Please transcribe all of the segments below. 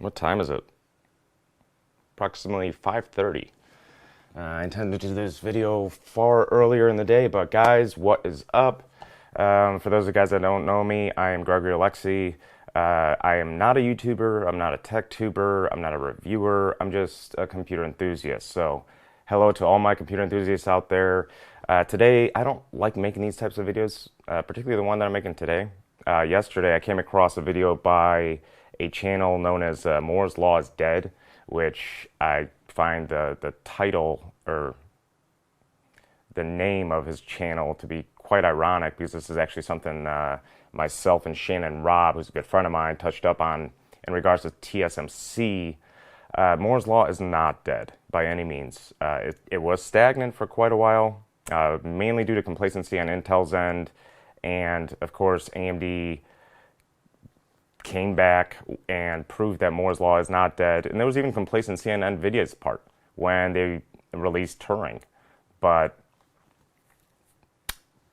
What time is it? Approximately 5:30. I intended to do this video far earlier in the day, but guys, what is up? For those of you guys that don't know me, I am Gregory Alexi. I am not a YouTuber, I'm not a tech tuber, I'm not a reviewer, I'm just a computer enthusiast. So, hello to all my computer enthusiasts out there. Today, I don't like making these types of videos, particularly the one that I'm making today. Yesterday, I came across a video by a channel known as Moore's Law is Dead, which I find the title or the name of his channel to be quite ironic, because this is actually something myself and Shannon Robb, who's a good friend of mine, touched up on in regards to TSMC. Moore's Law is not dead by any means. It was stagnant for quite a while, mainly due to complacency on Intel's end, and of course AMD came back and proved that Moore's Law is not dead. And there was even complacency on NVIDIA's part when they released Turing. But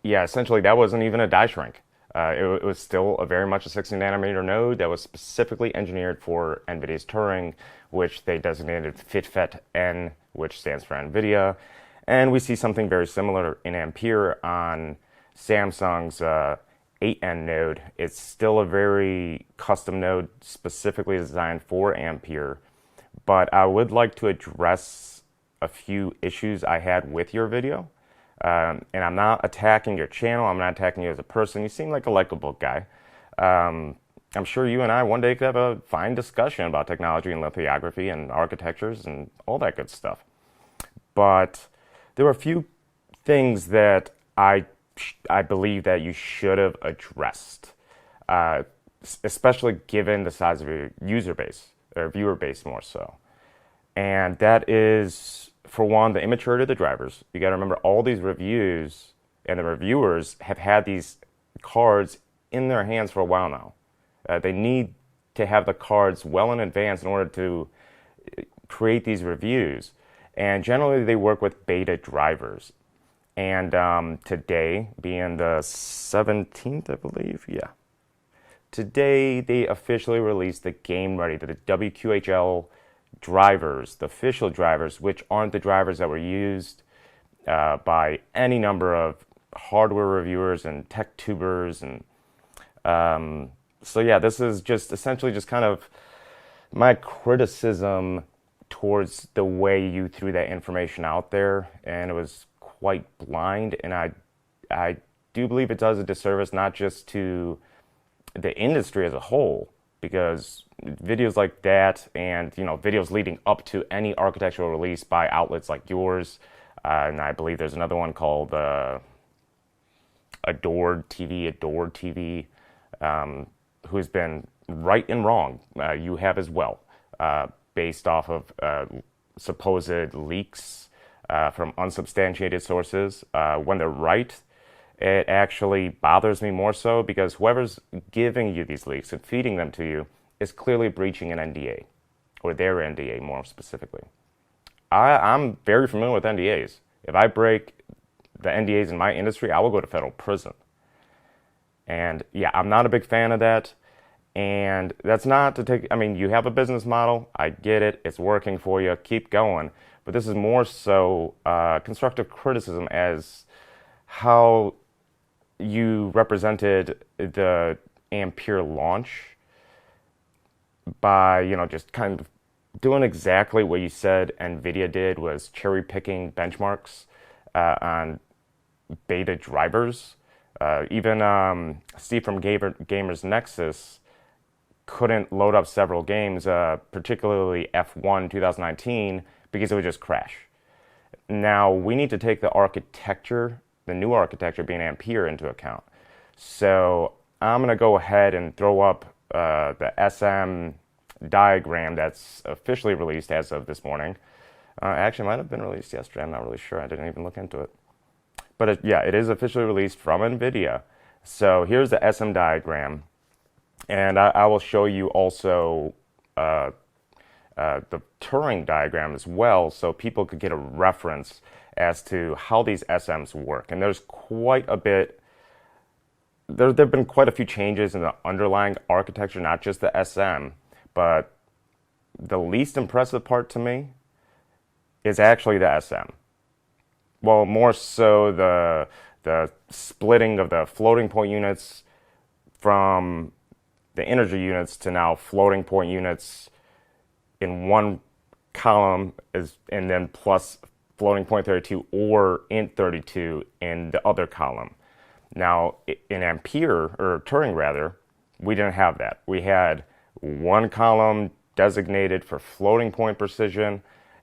yeah, essentially that wasn't even a die shrink. It was still very much a 16 nanometer node that was specifically engineered for NVIDIA's Turing, which they designated FitFET-N, which stands for NVIDIA. And we see something very similar in Ampere on Samsung's 8N node. It's still a very custom node specifically designed for Ampere. But I would like to address a few issues I had with your video. And I'm not attacking your channel. I'm not attacking you as a person. You seem like a likable guy. I'm sure you and I one day could have a fine discussion about technology and lithography and architectures and all that good stuff. But there were a few things that I believe that you should have addressed, especially given the size of your user base, or viewer base more so. And that is, for one, the immaturity of the drivers. You got to remember, all these reviews and the reviewers have had these cards in their hands for a while now. They need to have the cards well in advance in order to create these reviews. And generally, they work with beta drivers. And today, being the 17th, I believe, yeah. Today, they officially released the Game Ready, the WQHL drivers, the official drivers, which aren't the drivers that were used by any number of hardware reviewers and tech tubers. And so yeah, this is just essentially just kind of my criticism towards the way you threw that information out there, and it was quite blind. And I do believe it does a disservice not just to the industry as a whole, because videos like that, and videos leading up to any architectural release by outlets like yours, and I believe there's another one called Adored TV, who's been right and wrong. You have as well, based off of supposed leaks from unsubstantiated sources. When they're right, it actually bothers me more so, because whoever's giving you these leaks and feeding them to you is clearly breaching an NDA, or their NDA more specifically. I'm very familiar with NDAs. If I break the NDAs in my industry, I will go to federal prison. And yeah, I'm not a big fan of that. And that's not to take, you have a business model. I get it. It's working for you. Keep going. But this is more so constructive criticism as how you represented the Ampere launch by, just kind of doing exactly what you said NVIDIA did, was cherry picking benchmarks on beta drivers. Even Steve from Gamers Nexus couldn't load up several games, particularly F1 2019, because it would just crash. Now, we need to take the architecture, the new architecture being Ampere, into account. So I'm going to go ahead and throw up the SM diagram that's officially released as of this morning. Actually, it might have been released yesterday. I'm not really sure. I didn't even look into it. But yeah, it is officially released from NVIDIA. So here's the SM diagram. And I will show you also the Turing diagram as well, so people could get a reference as to how these SMs work. And there's quite a bit, there have been quite a few changes in the underlying architecture, not just the SM, but the least impressive part to me is actually the SM. Well, more so the splitting of the floating point units from the integer units to now floating point units in one column and then plus floating point 32 or int 32 in the other column. Now, in Ampere, or Turing rather, we didn't have that. We had one column designated for floating point precision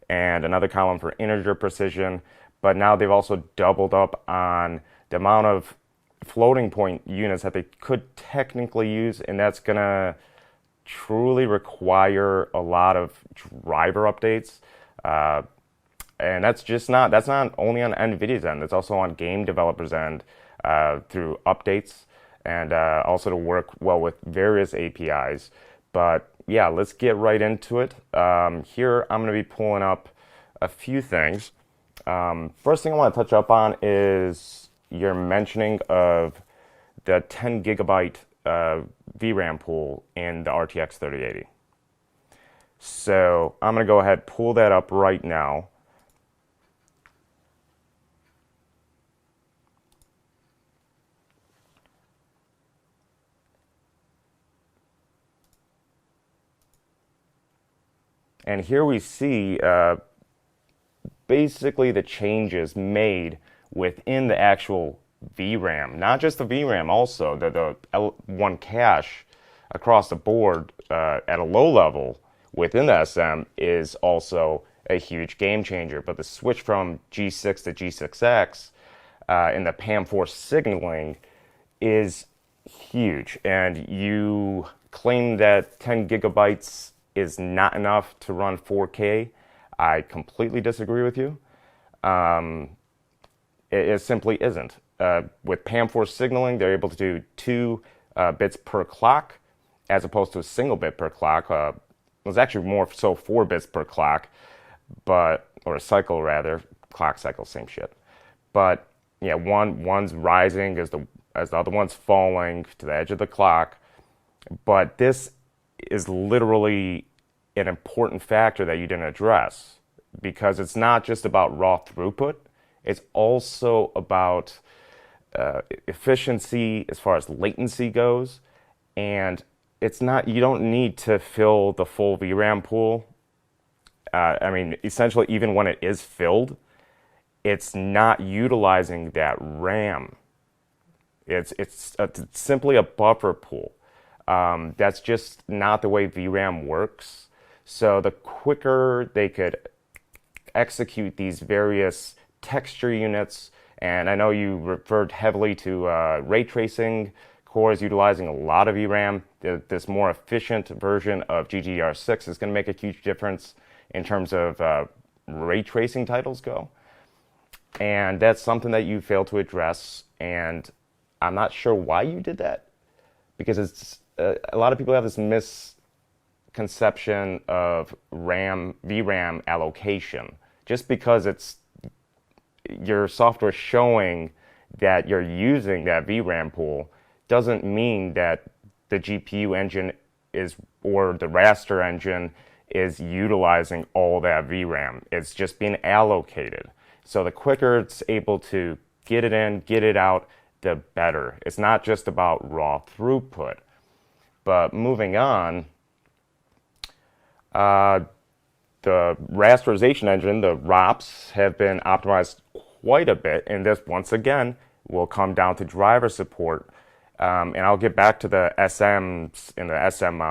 and another column for integer precision, but now they've also doubled up on the amount of floating point units that they could technically use, and that's going to truly require a lot of driver updates. And that's not only on NVIDIA's end, it's also on game developers' end through updates and also to work well with various APIs. But yeah, let's get right into it. Here I'm going to be pulling up a few things. First thing I want to touch up on is your mentioning of the 10 gigabyte VRAM pool in the RTX 3080. So I'm going to go ahead and pull that up right now. And here we see basically the changes made within the actual VRAM, not just the VRAM, also the L1 cache across the board at a low level within the SM is also a huge game changer. But the switch from G6 to G6X in the PAM4 signaling is huge. And you claim that 10 gigabytes is not enough to run 4K. I completely disagree with you. It simply isn't. With PAM4 signaling, they're able to do 2 bits per clock as opposed to a single bit per clock. It was actually more so 4 bits per clock, or a cycle rather. Clock cycle, same shit. But yeah, one's rising as the other one's falling to the edge of the clock. But this is literally an important factor that you didn't address, because it's not just about raw throughput, it's also about efficiency as far as latency goes. And it's not, you don't need to fill the full VRAM pool. I mean, essentially, even when it is filled, it's not utilizing that RAM. It's simply a buffer pool. That's just not the way VRAM works. So the quicker they could execute these various texture units, and I know you referred heavily to ray tracing cores utilizing a lot of VRAM. This more efficient version of GDDR6 is going to make a huge difference in terms of ray tracing titles go. And that's something that you failed to address, and I'm not sure why you did that, because it's a lot of people have this misconception of VRAM allocation. Just because it's your software showing that you're using that VRAM pool doesn't mean that the GPU engine or the raster engine is utilizing all that VRAM. It's just being allocated. So the quicker it's able to get it in, get it out, the better. It's not just about raw throughput. But moving on, the rasterization engine, the ROPs, have been optimized quite a bit, and this once again will come down to driver support. And I'll get back to the SMs and the SM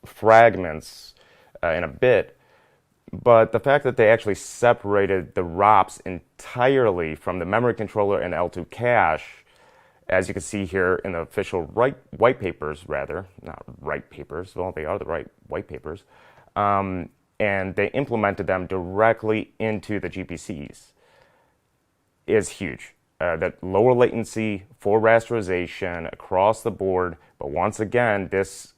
fragments in a bit. But the fact that they actually separated the ROPs entirely from the memory controller and L2 cache, as you can see here in the official white papers, rather, not right papers, well, they are the white papers, and they implemented them directly into the GPCs, is huge. That lower latency for rasterization across the board, but once again, this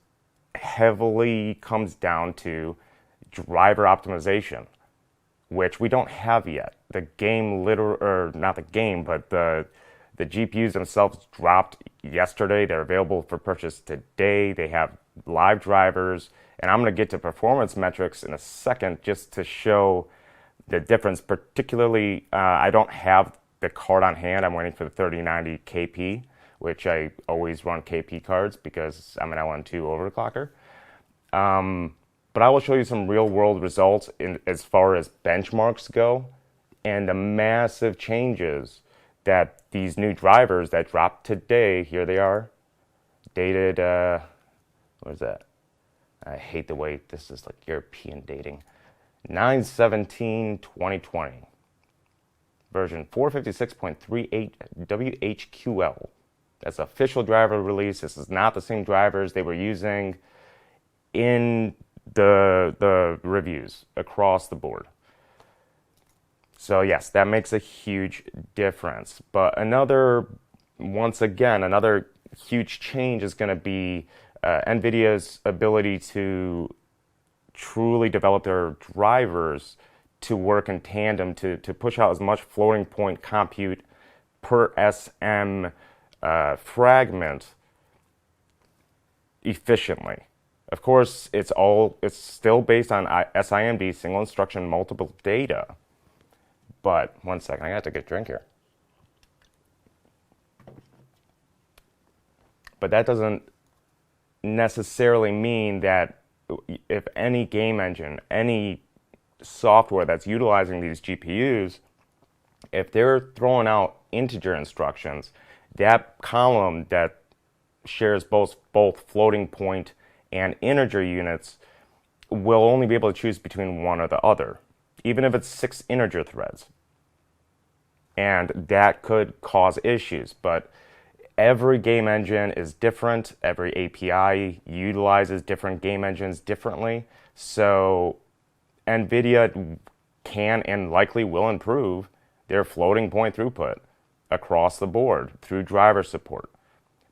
heavily comes down to driver optimization, which we don't have yet. The game not the game, but the GPUs themselves dropped yesterday. They're available for purchase today. They have live drivers, And I'm going to get to performance metrics in a second just to show the difference. Particularly, I don't have the card on hand. I'm waiting for the 3090 KP, which I always run KP cards because I'm an LN2 overclocker. But I will show you some real world results as far as benchmarks go and the massive changes that these new drivers that dropped today, here they are, dated, what is that? I hate the way this is like European dating. 9/17/2020. Version 456.38 WHQL. That's official driver release. This is not the same drivers they were using in the reviews across the board. So yes, that makes a huge difference. But once again, another huge change is going to be NVIDIA's ability to truly develop their drivers to work in tandem to push out as much floating point compute per SM fragment efficiently. Of course, it's still based on SIMD, single instruction, multiple data. But one second, I got to get a drink here. But that doesn't necessarily mean that if any game engine, any software that's utilizing these GPUs, if they're throwing out integer instructions, that column that shares both floating point and integer units will only be able to choose between one or the other, even if it's 6 integer threads. And that could cause issues, but every game engine is different. Every API utilizes different game engines differently. So NVIDIA can and likely will improve their floating point throughput across the board through driver support.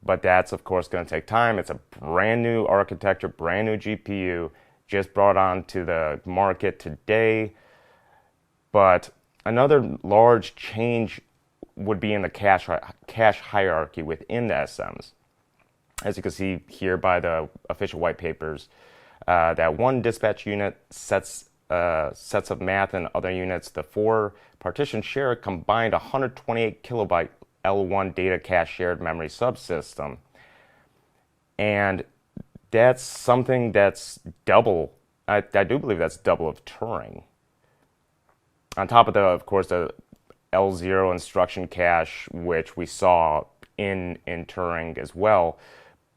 But that's, of course, going to take time. It's a brand new architecture, brand new GPU, just brought onto the market today. But another large change would be in the cache hierarchy within the SMs. As you can see here by the official white papers, that one dispatch unit sets of math and other units, the 4 partitions share a combined 128 kilobyte L1 data cache shared memory subsystem. And that's something that's double. I do believe that's double of Turing. On top of of course, the L0 instruction cache, which we saw in Turing as well.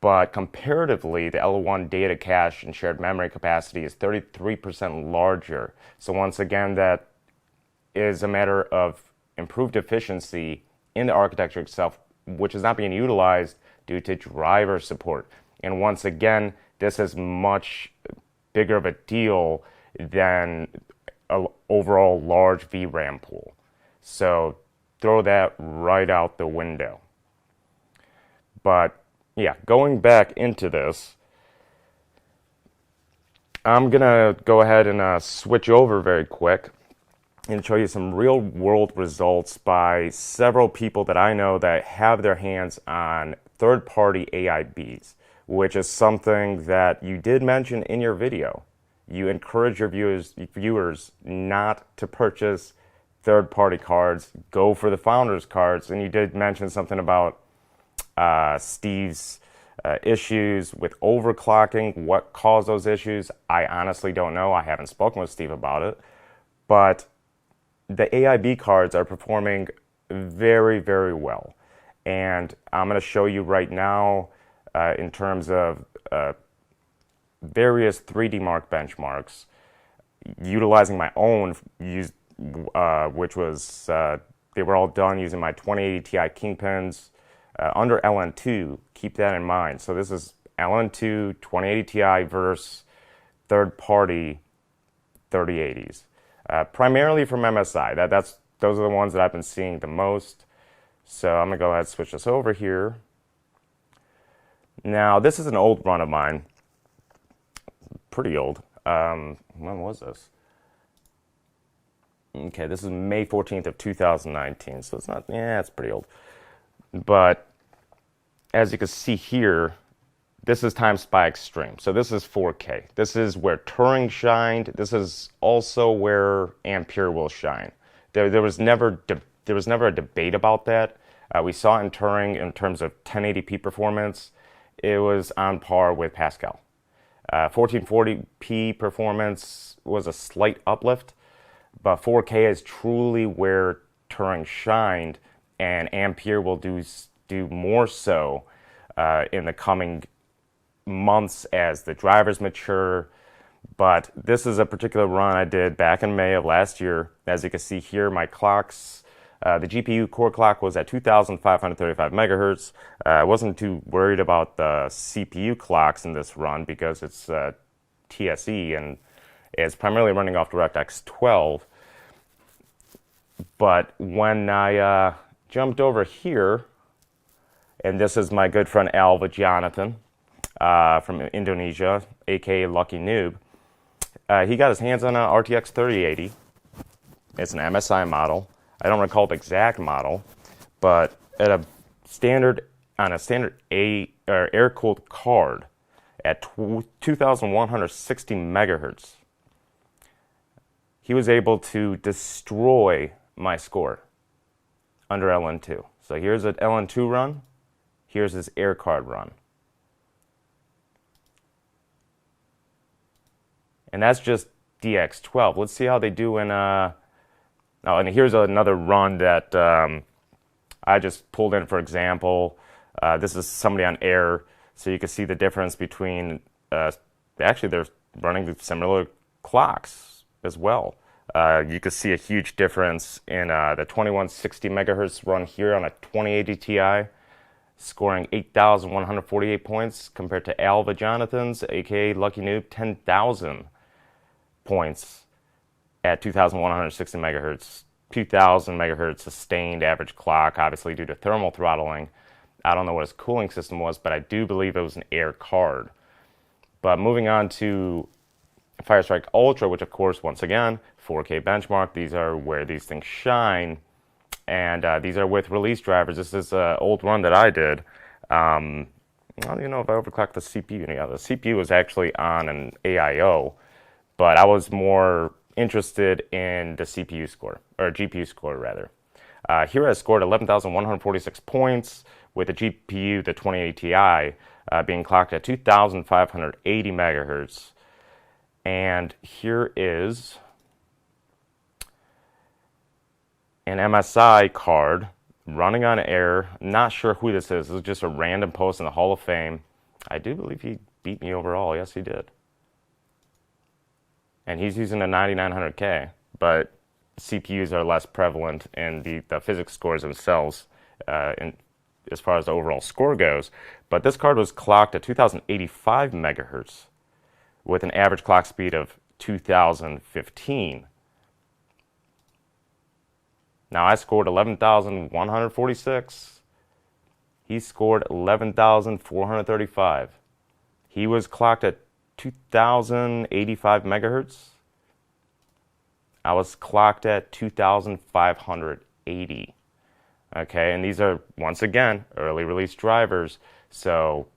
But comparatively, the L1 data cache and shared memory capacity is 33% larger. So once again, that is a matter of improved efficiency in the architecture itself, which is not being utilized due to driver support. And once again, this is much bigger of a deal than an overall large VRAM pool. So throw that right out the window. But yeah, going back into this, I'm going to go ahead and switch over very quick and show you some real world results by several people that I know that have their hands on third-party AIBs, which is something that you did mention in your video. You encourage your viewers not to purchase third-party cards, go for the founders cards, and you did mention something about Steve's issues with overclocking. What caused those issues? I honestly don't know. I haven't spoken with Steve about it, but the AIB cards are performing very, very well. And I'm going to show you right now in terms of various 3D Mark benchmarks, utilizing my own, which was, they were all done using my 2080 Ti Kingpins under LN2. Keep that in mind. So this is LN2 2080 Ti versus third-party 3080s. Primarily from MSI. Those are the ones that I've been seeing the most. So I'm going to go ahead and switch this over here. Now, this is an old run of mine. Pretty old. When was this? Okay, this is May 14th of 2019. So it's not, yeah, it's pretty old. But as you can see here, This is times by extreme. So this is 4K. This is where Turing shined. This is also where Ampere will shine. There was never a debate about that. We saw in Turing in terms of 1080p performance, it was on par with Pascal. 1440p performance was a slight uplift, but 4K is truly where Turing shined, and Ampere will do more so in the coming months as the drivers mature. But this is a particular run I did back in May of last year. As you can see here, my clocks, the GPU core clock was at 2,535 megahertz. I wasn't too worried about the CPU clocks in this run because it's TSE and it's primarily running off DirectX 12. But when I jumped over here, and this is my good friend Alva Jonathan from Indonesia, aka Lucky Noob. He got his hands on an RTX 3080. It's an MSI model. I don't recall the exact model, but at a standard air-cooled card at 2,160 megahertz, he was able to destroy my score under LN2. So here's an LN2 run. Here's his air card run. And that's just DX12. Let's see how they do in oh, and here's another run that I just pulled in for example. This is somebody on air, so you can see the difference between, actually they're running similar clocks as well. You can see a huge difference in the 2160 megahertz run here on a 2080 Ti, scoring 8,148 points compared to Alva Jonathan's, aka Lucky Noob, 10,000 points at 2,160 megahertz. 2,000 megahertz sustained average clock, obviously due to thermal throttling. I don't know what his cooling system was, but I do believe it was an air card. But moving on to Firestrike Ultra, which of course, once again, 4K benchmark. These are where these things shine. And these are with release drivers. This is an old run that I did. I don't even know if I overclocked the CPU. Yeah, the CPU was actually on an AIO, but I was more interested in the CPU score, or GPU score rather. Here I scored 11,146 points with the GPU, the 2080 Ti, being clocked at 2,580 megahertz. And here is an MSI card running on air. Not sure who this is. This is just a random post in the Hall of Fame. I do believe he beat me overall. Yes, he did. And he's using a 9900K, but CPUs are less prevalent in the physics scores themselves as far as the overall score goes. But this card was clocked at 2,085 megahertz with an average clock speed of 2,015. Now I scored 11,146. He scored 11,435. He was clocked at 2,085 megahertz. I was clocked at 2,580. Okay, and these are, once again, early release drivers. So,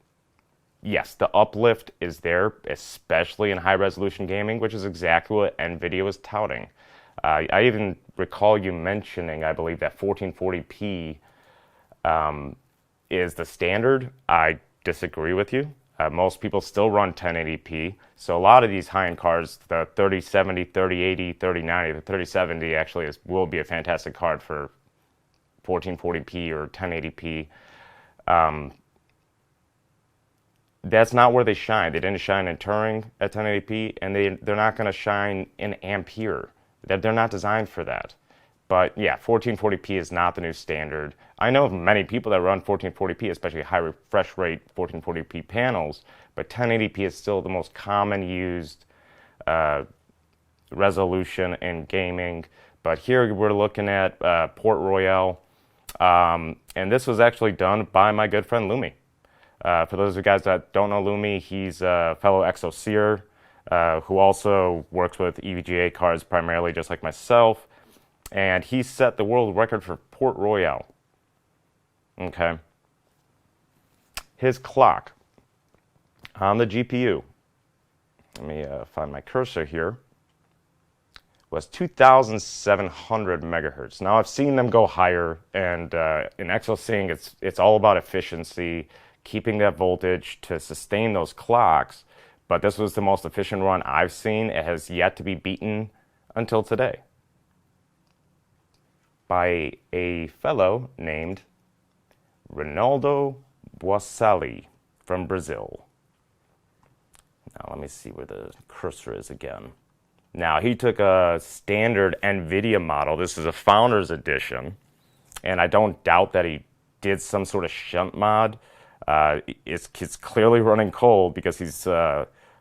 yes, the uplift is there, especially in high-resolution gaming, which is exactly what NVIDIA was touting. I even recall you mentioning, I believe, that 1440p is the standard. I disagree with you. Most people still run 1080p. So a lot of these high-end cards, the 3070, 3080, 3090, the 3070 actually will be a fantastic card for 1440p or 1080p. That's not where they shine. They didn't shine in Turing at 1080p, and they're not going to shine in Ampere. They're not designed for that. But yeah, 1440p is not the new standard. I know of many people that run 1440p, especially high refresh rate 1440p panels, but 1080p is still the most common used resolution in gaming. But here we're looking at Port Royale, and this was actually done by my good friend Lumi. For those of you guys that don't know Lumi, he's a fellow Exoseer who also works with EVGA cards primarily, just like myself. And he set the world record for Port Royale. Okay. His clock on the GPU, let me find my cursor here, was 2,700 megahertz. Now I've seen them go higher, and in XLSync, it's all about efficiency, keeping that voltage to sustain those clocks. But this was the most efficient run I've seen. It has yet to be beaten until today by a fellow named Ronaldo Boissali from Brazil. Now let me see where the cursor is again. Now he took a standard NVIDIA model. This is a Founders Edition, and I don't doubt that he did some sort of shunt mod. It's clearly running cold because he's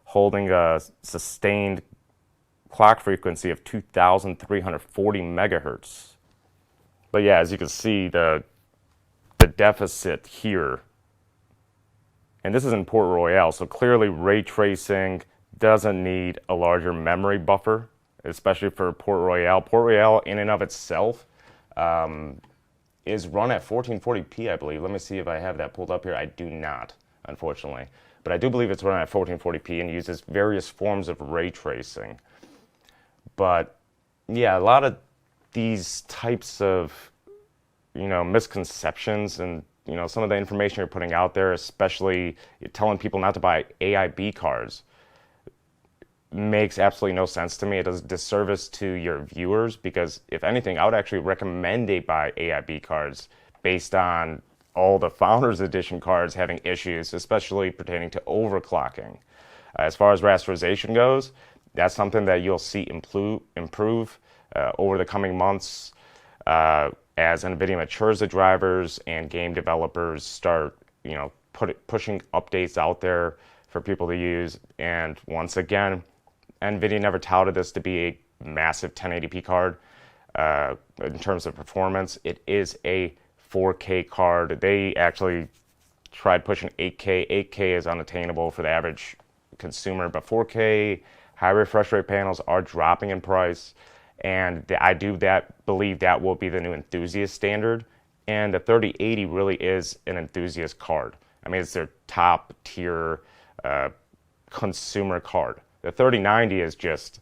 holding a sustained clock frequency of 2,340 megahertz. But yeah, as you can see, the deficit here, and this is in Port Royale, so clearly ray tracing doesn't need a larger memory buffer, especially for Port Royale. Port Royale in and of itself is run at 1440p, I believe. Let me see if I have that pulled up here. I do not, unfortunately. But I do believe it's run at 1440p and uses various forms of ray tracing. But yeah, a lot of these types of, misconceptions and, some of the information you're putting out there, especially telling people not to buy AIB cards, makes absolutely no sense to me. It does disservice to your viewers because, if anything, I would actually recommend they buy AIB cards based on all the Founders Edition cards having issues, especially pertaining to overclocking. As far as rasterization goes, that's something that you'll see improve over the coming months as NVIDIA matures the drivers and game developers start, pushing updates out there for people to use. And once again, NVIDIA never touted this to be a massive 1080p card. In terms of performance, it is a 4K card. They actually tried pushing 8K. 8K is unattainable for the average consumer, but 4K high refresh rate panels are dropping in price, and I believe that will be the new enthusiast standard. And the 3080 really is an enthusiast card. I mean, it's their top tier consumer card. The 3090 is just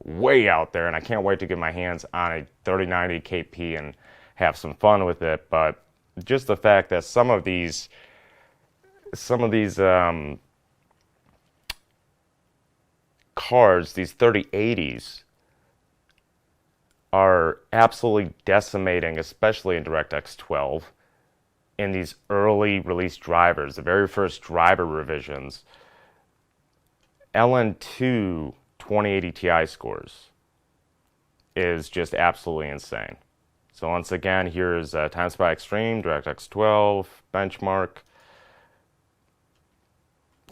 way out there, and I can't wait to get my hands on a 3090 KP and have some fun with it. But just the fact that some of these cards, these 3080s, are absolutely decimating, especially in DirectX 12, in these early release drivers, the very first driver revisions. LN2 2080 Ti scores is just absolutely insane. So once again, here's TimeSpy Extreme, DirectX 12 benchmark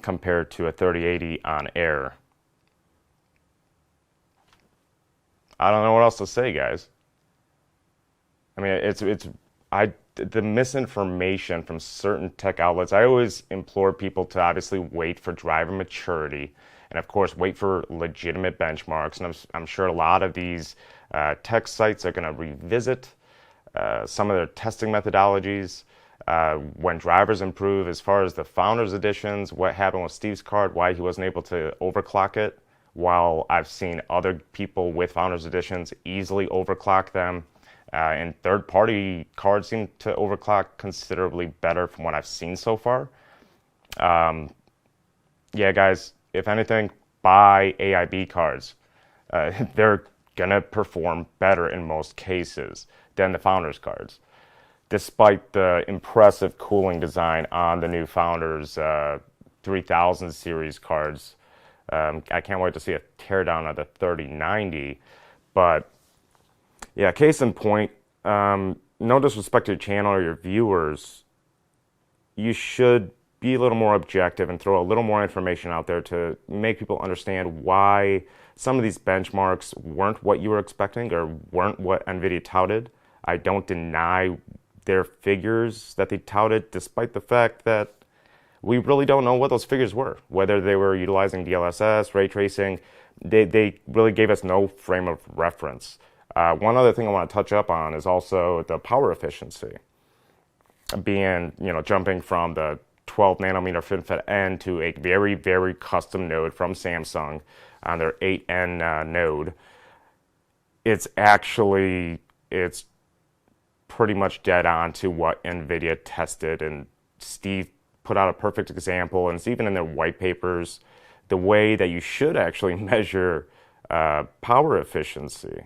compared to a 3080 on Air. I don't know what else to say, guys. I mean, the misinformation from certain tech outlets. I always implore people to obviously wait for driver maturity, and of course, wait for legitimate benchmarks. And I'm sure a lot of these tech sites are going to revisit some of their testing methodologies when drivers improve. As far as the Founders Editions, what happened with Steve's card, why he wasn't able to overclock it, while I've seen other people with Founders Editions easily overclock them. And third-party cards seem to overclock considerably better from what I've seen so far. Yeah, guys, if anything, buy AIB cards. They're going to perform better in most cases than the Founders cards, despite the impressive cooling design on the new Founders 3000 series cards. I can't wait to see a teardown of the 3090. But yeah, case in point, no disrespect to your channel or your viewers, you should be a little more objective and throw a little more information out there to make people understand why some of these benchmarks weren't what you were expecting or weren't what NVIDIA touted. I don't deny their figures that they touted, despite the fact that we really don't know what those figures were, whether they were utilizing DLSS, ray tracing. They really gave us no frame of reference. One other thing I want to touch up on is also the power efficiency, being, jumping from the 12 nanometer FinFET-N to a very, very custom node from Samsung on their 8N node, it's pretty much dead on to what NVIDIA tested, and Steve put out a perfect example, and it's even in their white papers, the way that you should actually measure power efficiency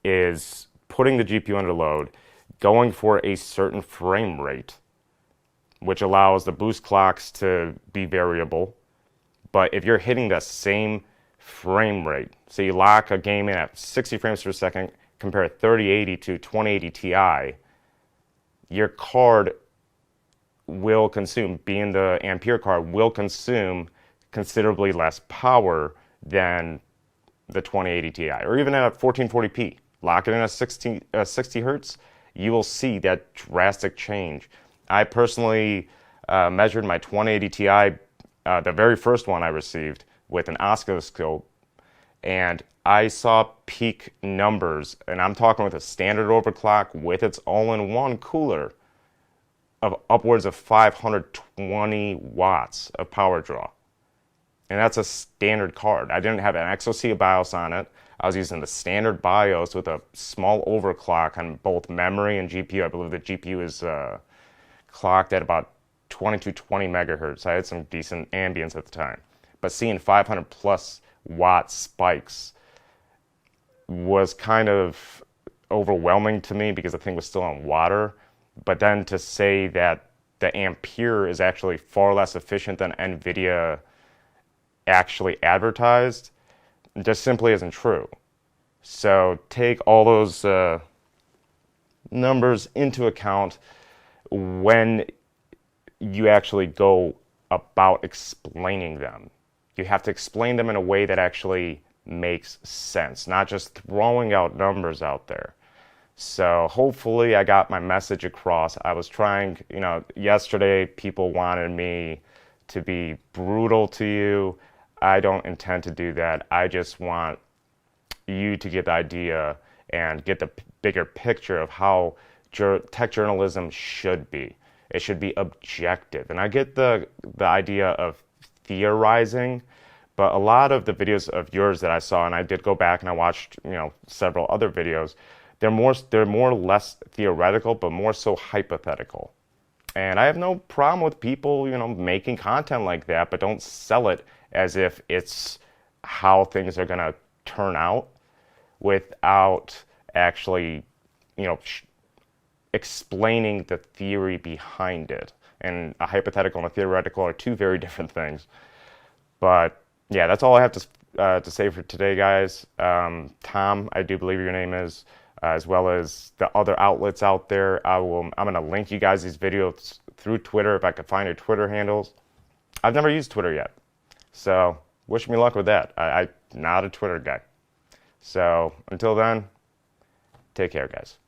is putting the GPU under load, going for a certain frame rate, which allows the boost clocks to be variable. But if you're hitting the same frame rate, so you lock a game in at 60 frames per second, compare 3080 to 2080 Ti, your card will consume, being the Ampere card, will consume considerably less power than the 2080 Ti, or even at 1440p. Lock it in at 60 hertz, you will see that drastic change. I personally measured my 2080 Ti, the very first one I received, with an oscilloscope, and I saw peak numbers, and I'm talking with a standard overclock with its all-in-one cooler, of upwards of 520 watts of power draw. And that's a standard card. I didn't have an XOC BIOS on it. I was using the standard BIOS with a small overclock on both memory and GPU. I believe the GPU is clocked at about 2220 megahertz. I had some decent ambience at the time. But seeing 500 plus watt spikes was kind of overwhelming to me because the thing was still on water. But then to say that the Ampere is actually far less efficient than NVIDIA actually advertised just simply isn't true. So take all those numbers into account when you actually go about explaining them. You have to explain them in a way that actually makes sense, not just throwing out numbers out there. So hopefully I got my message across. I was trying, yesterday people wanted me to be brutal to you. I don't intend to do that. I just want you to get the idea and get the bigger picture of how tech journalism should be. It should be objective. And I get the idea of theorizing, but a lot of the videos of yours that I saw, and I did go back and I watched, several other videos, they're more or less theoretical, but more so hypothetical. And I have no problem with people, making content like that, but don't sell it as if it's how things are going to turn out without actually, explaining the theory behind it. And a hypothetical and a theoretical are two very different things. But yeah, that's all I have to say for today, guys. Tom, I do believe your name is, as well as the other outlets out there. I'm going to link you guys these videos through Twitter if I could find your Twitter handles. I've never used Twitter yet, so wish me luck with that. I'm not a Twitter guy. So until then, take care, guys.